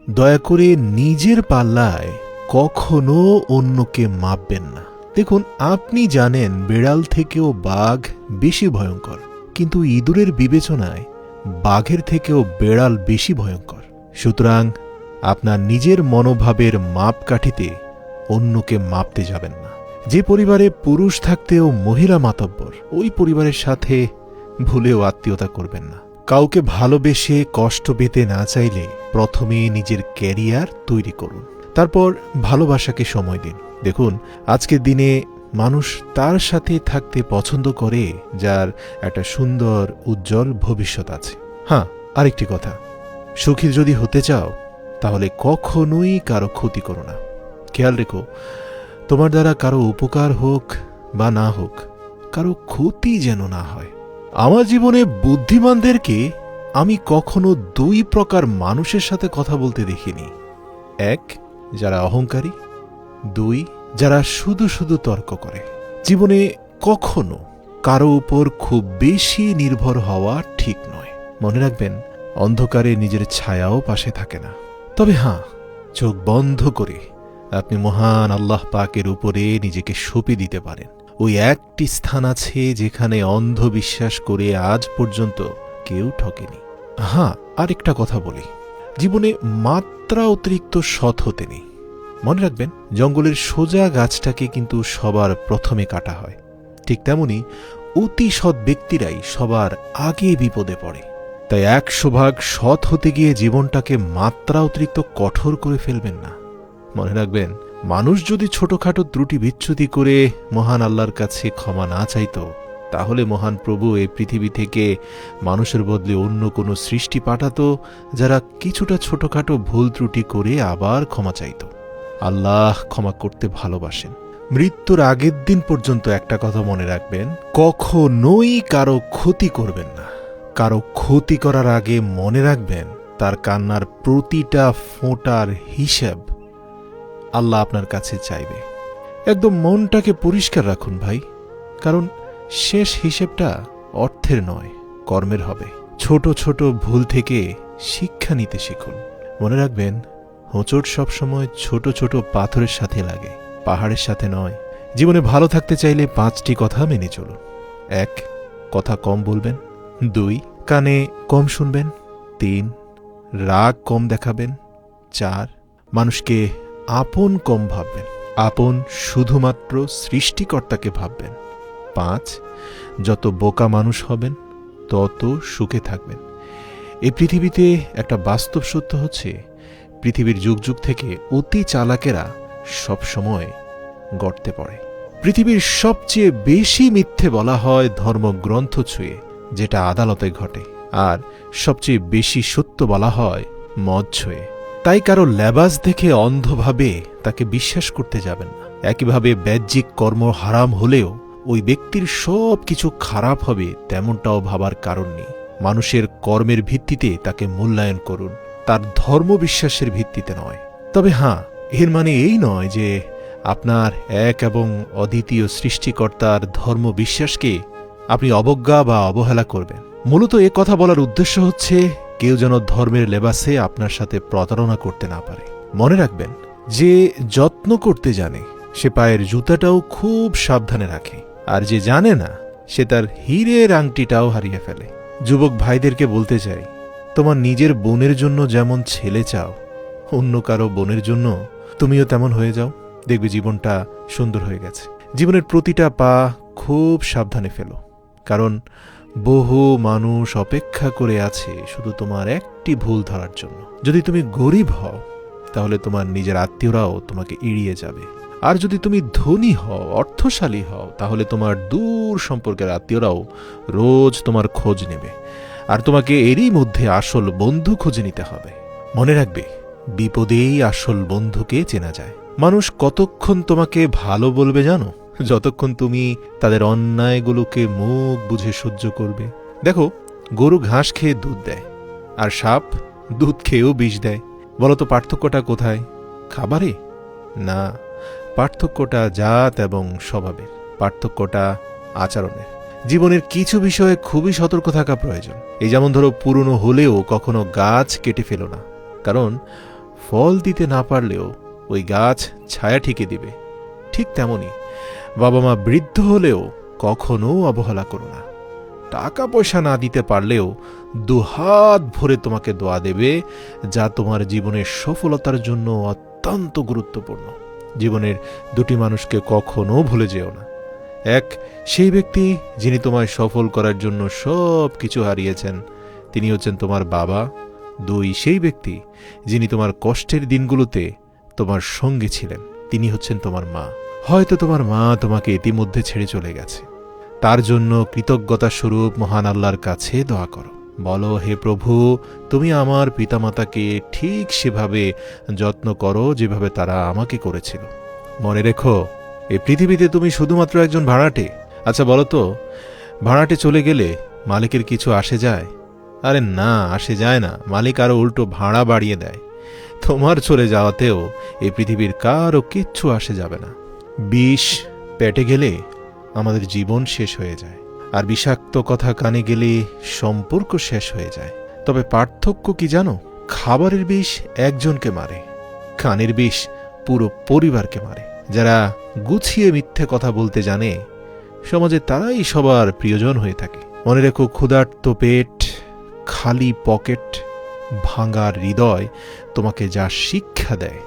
দয়া করে নিজের পাল্লায় কখনো অন্যকে মাপবেন না। দেখুন, আপনি জানেন বিড়াল থেকেও বাঘ বেশি ভয়ঙ্কর, কিন্তু ইঁদুরের বিবেচনায় বাঘের থেকেও বিড়াল বেশি ভয়ঙ্কর। সুতরাং আপনার নিজের মনোভাবের মাপকাঠিতে অন্যকে মাপতে যাবেন না। যে পরিবারে পুরুষ থাকতেও মহিলা মাতব্বর, ওই পরিবারের সাথে ভুলেও আত্মীয়তা করবেন না। কাউকে ভালোবেসে কষ্ট পেতে না চাইলে প্রথমে নিজের ক্যারিয়ার তৈরি করুন, তারপর ভালোবাসাকে সময় দিন। দেখুন, আজকের দিনে মানুষ তার সাথে থাকতে পছন্দ করে যার একটা সুন্দর উজ্জ্বল ভবিষ্যৎ আছে। হ্যাঁ, আরেকটি কথা, সুখী যদি হতে চাও তাহলে কখনোই কারো ক্ষতি করো না। খেয়াল রেখো, তোমার দ্বারা কারো উপকার হোক বা না হোক, কারো ক্ষতি যেন না হয়। আমার জীবনে বুদ্ধিমানদেরকে আমি কখনো দুই প্রকার মানুষের সাথে কথা বলতে দেখিনি। এক, যারা অহংকারী। দুই, যারা শুধু শুধু তর্ক করে। জীবনে কখনো কারো উপর খুব বেশি নির্ভর হওয়া ঠিক নয়। মনে রাখবেন, অন্ধকারে নিজের ছায়াও পাশে থাকে না। তবে হ্যাঁ, চোখ বন্ধ করে আপনি মহান আল্লাহ পাকের উপরে নিজেকে সঁপে দিতে পারেন। ওই একটি স্থান আছে যেখানে অন্ধবিশ্বাস করে আজ পর্যন্ত কেউ ঠকেনি। হ্যাঁ, আরেকটা কথা বলি, জীবনে মাত্রা অতিরিক্ত সৎ হতে নেই। মনে রাখবেন, জঙ্গলের সোজা গাছটাকে কিন্তু সবার প্রথমে কাটা হয়। ঠিক তেমনি অতি সৎ ব্যক্তিরাই সবার আগে বিপদে পড়ে। তাই 100 ভাগ সৎ হতে গিয়ে জীবনটাকে মাত্রা অতিরিক্ত কঠোর করে ফেলবেন না। মনে রাখবেন, মানুষ যদি ছোটখাটো ত্রুটি বিচ্যুতি করে মহান আল্লাহর কাছে ক্ষমা না চাইত, তাহলে মহান প্রভু এই পৃথিবী থেকে মানুষের বদলে অন্য কোনো সৃষ্টি পাঠাতো যারা কিছুটা ছোটখাটো ভুল ত্রুটি করে আবার ক্ষমা চাইত। আল্লাহ ক্ষমা করতে ভালোবাসেন। মৃত্যুর আগের দিন পর্যন্ত একটা কথা মনে রাখবেন, কখনোই কারো ক্ষতি করবেন না। কারো ক্ষতি করার আগে মনে রাখবেন, তার কান্নার প্রতিটা ফোঁটার হিসাব আল্লাহ আপনার কাছে চাইবে। একদম মনটাকে পরিষ্কার রাখুন ভাই, কারণ শেষ হিসেবটা অর্থের নয়, কর্মের হবে। ছোট ছোট ভুল থেকে শিক্ষা নিতে শিখুন। মনে রাখবেন, হোঁচট সবসময় ছোট ছোট পাথরের সাথে লাগে, পাহাড়ের সাথে নয়। জীবনে ভালো থাকতে চাইলে 5টি কথা মেনে চলুন। 1, কথা কম বলবেন। 2, কানে কম শুনবেন। 3, রাগ কম দেখাবেন। 4, মানুষকে আপন কম ভাববেন। আপন শুধুমাত্র সৃষ্টিকর্তাকে ভাববেন। 5, যত বোকা মানুষ হবেন তত সুখে থাকবেন। এই পৃথিবীতে একটা বাস্তব সত্য হচ্ছে, পৃথিবীর যুগ যুগ থেকে অতি চালাকেরা সবসময় গর্তে পড়ে। পৃথিবীর সবচেয়ে বেশি মিথ্যে বলা হয় ধর্মগ্রন্থ ছুঁয়ে, যেটা আদালতে ঘটে, আর সবচেয়ে বেশি সত্য বলা হয় মদ ছুঁয়ে। তাই কারো লেবাস দেখে অন্ধভাবে তাকে বিশ্বাস করতে যাবেন না। একইভাবে বাহ্যিক কর্ম হারাম হলেও ওই ব্যক্তির সব কিছু খারাপ হবে তেমনটাও ভাবার কারণ নেই। মানুষের কর্মের ভিত্তিতে তাকে মূল্যায়ন করুন, তার ধর্মবিশ্বাসের ভিত্তিতে নয়। তবে হ্যাঁ, এর মানে এই নয় যে আপনার এক এবং অদ্বিতীয় সৃষ্টিকর্তার ধর্মবিশ্বাসকে আপনি অবজ্ঞা বা অবহেলা করবেন। মূলত এ কথা বলার উদ্দেশ্য হচ্ছে, কেউ যেন ধর্মের লেবাসে আপনার সাথে প্রতারণা করতে না পারে। মনে রাখবেন, যে যত্ন করতে জানে সে পায়ের জুতাটাও খুব সাবধানে রাখে, আর যে জানে না সে তার হীরের আংটিটাও হারিয়ে ফেলে। যুবক ভাইদেরকে বলতে চাই, তোমার নিজের বোনের জন্য যেমন ছেলে চাও, অন্য কারো বোনের জন্য তুমিও তেমন হয়ে যাও, দেখবে জীবনটা সুন্দর হয়ে গেছে। জীবনের প্রতিটা পা খুব সাবধানে ফেলো, কারণ বহু মানুষ অপেক্ষা করে আছে শুধু তোমার একটি ভুল ধরার জন্য। যদি তুমি গরিব হও তাহলে তোমার নিজের আত্মীয়রাও তোমাকে এড়িয়ে যাবে, আর যদি তুমি ধনী হও, অর্থশালী হও, তাহলে তোমার দূর সম্পর্কের আত্মীয়রাও রোজ তোমার খোঁজ নেবে, আর তোমাকে এরই মধ্যে আসল বন্ধু খুঁজে নিতে হবে। মনে রাখবে, বিপদেই আসল বন্ধুকে চেনা যায়। মানুষ কতক্ষণ তোমাকে ভালো বলবে জানো? যতক্ষণ তুমি তাদের অন্যায়গুলোকে মুখ বুঝে সহ্য করবে। দেখো, গরু ঘাস খেয়ে দুধ দেয়, আর সাপ দুধ খেয়েও বিষ দেয়। বলতো পার্থক্যটা কোথায়? খাবারে? না, পার্থক্যটা জাত এবং স্বভাবের, পার্থক্যটা আচরণের। জীবনের কিছু বিষয়ে খুবই সতর্ক থাকা প্রয়োজন। এই যেমন ধরো, পুরনো হলেও কখনো গাছ কেটে ফেলো না, কারণ ফল দিতে না পারলেও ওই গাছ ছায়া ঠিকই দিবে। ঠিক তেমনি বাবা মা বৃদ্ধ হলেও কখনো অবহেলা করো না। টাকা পয়সা না দিতে পারলেও দুহাত ভরে তোমাকে দোয়া দেবে, যা তোমার জীবনের সফলতার জন্য অত্যন্ত গুরুত্বপূর্ণ। জীবনের দুটি মানুষকে কখনো ভুলে যেও না। এক, সেই ব্যক্তি যিনি তোমায় সফল করার জন্য সব কিছু হারিয়েছেন, তিনি হচ্ছেন তোমার বাবা। দুই, সেই ব্যক্তি যিনি তোমার কষ্টের দিনগুলোতে তোমার সঙ্গে ছিলেন, তিনি হচ্ছেন তোমার মা। হয়তো তোমার মা তোমাকে ইতিমধ্যে ছেড়ে চলে গেছে, তার জন্য কৃতজ্ঞতা স্বরূপ মহান আল্লাহর কাছে দোয়া করো। বলো, হে প্রভু, তুমি আমার পিতামাতাকে ঠিক সেভাবে যত্ন করো যেভাবে তারা আমাকে করেছিল। মনে রেখো, এই পৃথিবীতে তুমি শুধুমাত্র একজন ভাড়াটে। আচ্ছা বলো তো, ভাড়াটে চলে গেলে মালিকের কিছু আসে যায়? আরে না, আসে যায় না। মালিক আরো উল্টো ভাড়া বাড়িয়ে দেয়। তোমার চলে যাওয়াতেও এই পৃথিবীর কারও কিচ্ছু আসে যাবে না। বিষ পেটে গেলে আমাদের জীবন শেষ হয়ে যায়, আর বিষাক্ত কথা কানে গেলে সম্পর্ক শেষ হয়ে যায়। তবে পার্থক্য কি জানো? খাবারের বিষ একজনকে মারে, কানের বিষ পুরো পরিবারকে মারে। যারা গুছিয়ে মিথ্যে কথা বলতে জানে, সমাজে তারাই সবার প্রিয়জন হয়ে থাকে। মনে রেখো, ক্ষুধার্ত পেট, খালি পকেট, ভাঙার হৃদয় তোমাকে যা শিক্ষা দেয়,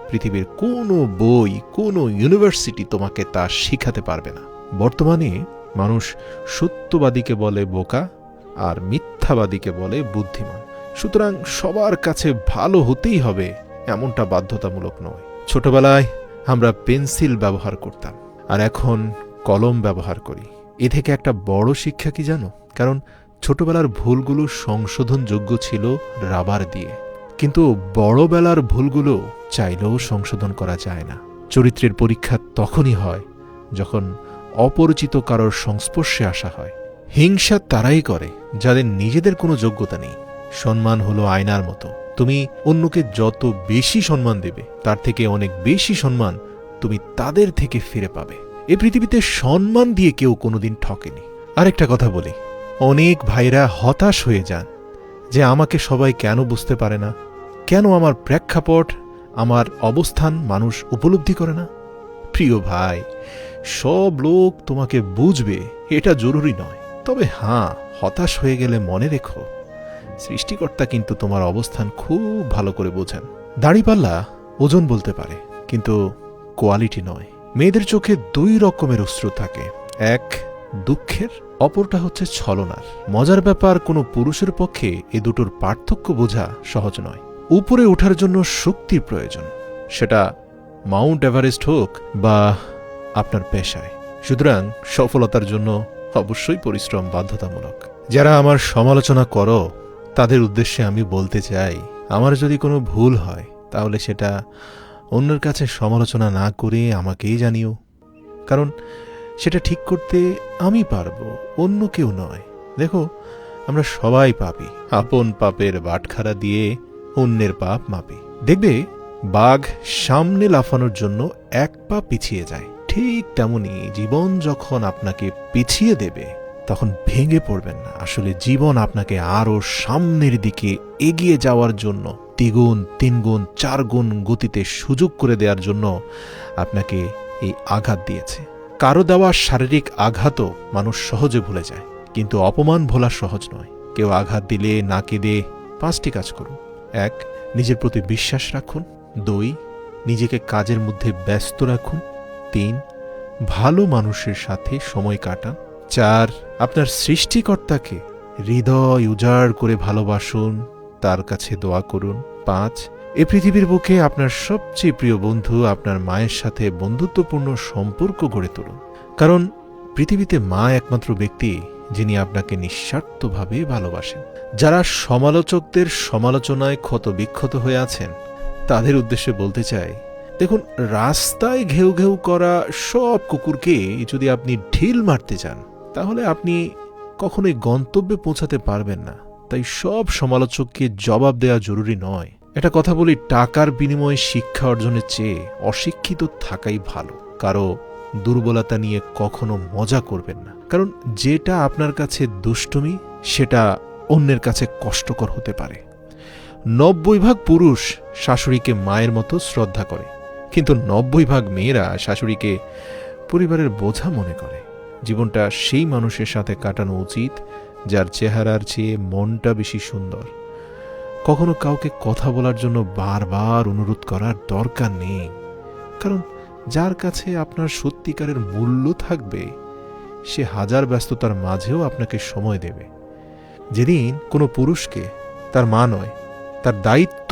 পৃথিবীর কোনো বই, কোনো ইউনিভার্সিটি তোমাকে তা শিখাতে পারবে না। বর্তমানে মানুষ সত্যবাদীকে বলে বোকা আর মিথ্যাবাদীকে বলে বুদ্ধিমান। সুতরাং সবার কাছে ভালো হতেই হবে এমনটা বাধ্যতামূলক নয়। ছোটবেলায় আমরা পেন্সিল ব্যবহার করতাম, আর এখন কলম ব্যবহার করি। এ থেকে একটা বড় শিক্ষা কি জানো? কারণ ছোটবেলার ভুলগুলো সংশোধনযোগ্য ছিল রাবার দিয়ে, কিন্তু বড়বেলার ভুলগুলো চাইলেও সংশোধন করা যায় না। চরিত্রের পরীক্ষা তখনই হয় যখন অপরিচিত কারোর সংস্পর্শে আসা হয়। হিংসা তারাই করে যাদের নিজেদের কোনো যোগ্যতা নেই। সম্মান হলো আয়নার মতো, তুমি অন্যকে যত বেশি সম্মান দেবে, তার থেকে অনেক বেশি সম্মান তুমি তাদের থেকে ফিরে পাবে। এই পৃথিবীতে সম্মান দিয়ে কেউ কোনোদিন ঠকেনি। আরেকটা কথা বলি, অনেক ভাইরা হতাশ হয়ে যান যে আমাকে সবাই কেন বুঝতে পারে না, কেন আমার প্রেক্ষাপট, আমার অবস্থান মানুষ উপলব্ধি করে না। প্রিয় ভাই, সব লোক তোমাকে বুঝবে এটা জরুরি নয়। তবে হ্যাঁ, হতাশ হয়ে গেলে মনে রেখো, সৃষ্টিকর্তা কিন্তু তোমার অবস্থান খুব ভালো করে বোঝেন। দাড়িপাল্লা ওজন বলতে পারে, কিন্তু কোয়ালিটি নয়। মেয়েদের চোখে দুই রকমের অশ্রু থাকে, এক দুঃখের, অপরটা হচ্ছে ছলনার। মজার ব্যাপার, কোনো পুরুষের পক্ষে এ দুটোর পার্থক্য বোঝা সহজ নয়। উপরে ওঠার জন্য শক্তির প্রয়োজন, সেটা মাউন্ট এভারেস্ট হোক বা আপনার পেশায়। সুতরাং সফলতার জন্য অবশ্যই পরিশ্রম বাধ্যতামূলক। যারা আমার সমালোচনা করো, তাদের উদ্দেশ্যে আমি বলতে চাই, আমার যদি কোনো ভুল হয় তাহলে সেটা অন্যের কাছে সমালোচনা না করে আমাকেই জানিও। কারণ সেটা ঠিক করতে আমি পারবো, অন্য কেউ নয়। দেখো, আমরা সবাই পাপী। আপন পাপের বাটখারা দিয়ে অন্যের পাপ মাপি। দেখবে, বাঘ সামনে লাফানোর জন্য এক পা পিছিয়ে যায়। ঠিক তেমনি জীবন যখন আপনাকে পিছিয়ে দেবে, তখন ভেঙে পড়বেন না। আসলে জীবন আপনাকে আরো সামনের দিকে এগিয়ে যাওয়ার জন্য দ্বিগুণ, তিনগুণ, চারগুণ গতিতে সুযোগ করে দেওয়ার জন্য আপনাকে এই আঘাত দিয়েছে। কারো দেওয়া শারীরিক আঘাতও মানুষ সহজে ভুলে যায়, কিন্তু অপমান ভোলা সহজ নয়। কেউ আঘাত দিলে না কেঁদে 5টি কাজ করুন। 1, নিজের প্রতি বিশ্বাস রাখুন। 2, নিজেকে কাজের মধ্যে ব্যস্ত রাখুন। 3, ভালো মানুষের সাথে সময় কাটান। 4, আপনার সৃষ্টিকর্তাকে হৃদয় উজাড় করে ভালোবাসুন, তার কাছে দোয়া করুন। 5, এ পৃথিবীর বুকে আপনার সবচেয়ে প্রিয় বন্ধু, আপনার মায়ের সাথে বন্ধুত্বপূর্ণ সম্পর্ক গড়ে তুলুন। কারণ পৃথিবীতে মা একমাত্র ব্যক্তি যিনি আপনাকে নিঃস্বার্থভাবে ভালোবাসেন। যারা সমালোচকদের সমালোচনায় ক্ষতবিক্ষত হয়ে আছেন, তাদের উদ্দেশ্যে বলতে চাই, দেখুন, রাস্তায় ঘেউ ঘেউ করা সব কুকুরকে যদি আপনি ঢিল মারতে চান, তাহলে আপনি কখনোই গন্তব্যে পৌঁছাতে পারবেন না। তাই সব সমালোচককে জবাব দেওয়া জরুরি নয়। একটা কথা বলি, টাকার বিনিময়ে শিক্ষা অর্জনের চেয়ে অশিক্ষিত থাকাই ভালো। কারো দুর্বলতা নিয়ে কখনো মজা করবেন না, কারণ যেটা আপনার কাছে দুষ্টুমি, সেটা অন্যের কাছে কষ্টকর হতে পারে। 90 ভাগ পুরুষ শাশুড়িকে মায়ের মতো শ্রদ্ধা করে, কিন্তু 90 ভাগ মেয়েরা শাশুড়িকে পরিবারের বোঝা মনে করে। জীবনটা সেই মানুষের সাথে কাটানো উচিত যার চেহারার চেয়ে মনটা বেশি সুন্দর। কখনো কাউকে কথা বলার জন্য বারবার অনুরোধ করার দরকার নেই, কারণ যার কাছে আপনার সত্যিকারের মূল্য থাকবে সে হাজার ব্যস্ততার মাঝেও আপনাকে সময় দেবে। যেদিন কোনো পুরুষকে তার মা নয়, তার দায়িত্ব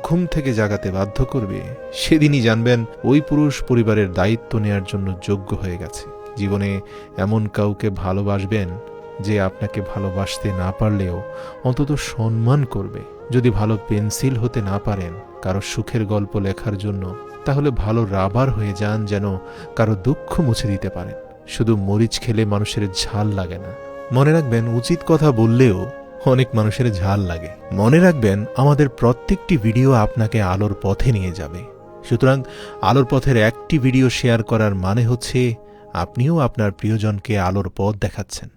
ঘুম থেকে জাগাতে বাধ্য করবে, সেদিনই জানবেন ওই পুরুষ পরিবারের দায়িত্ব নেয়ার জন্য যোগ্য হয়ে গেছে। জীবনে এমন কাউকে ভালোবাসবেন যে আপনাকে ভালোবাসতে না পারলেও অন্তত সম্মান করবে। যদি ভালো পেন্সিল হতে না পারেন কারো সুখের গল্প লেখার জন্য, তাহলে ভালো রাবার হয়ে যান, যেন কারো দুঃখ মুছে দিতে পারেন। শুধু মরিচ খেলে মানুষের ঝাল লাগে না। মনে রাখবেন, উচিত কথা বললেও অনেক মানুষের ঝাল লাগে। মনে রাখবেন, আমাদের প্রত্যেকটি ভিডিও আপনাকে আলোর পথে নিয়ে যাবে। সুতরাং আলোর পথের একটি ভিডিও শেয়ার করার মানে হচ্ছে আপনিও আপনার প্রিয়জনকে আলোর পথ দেখাচ্ছেন।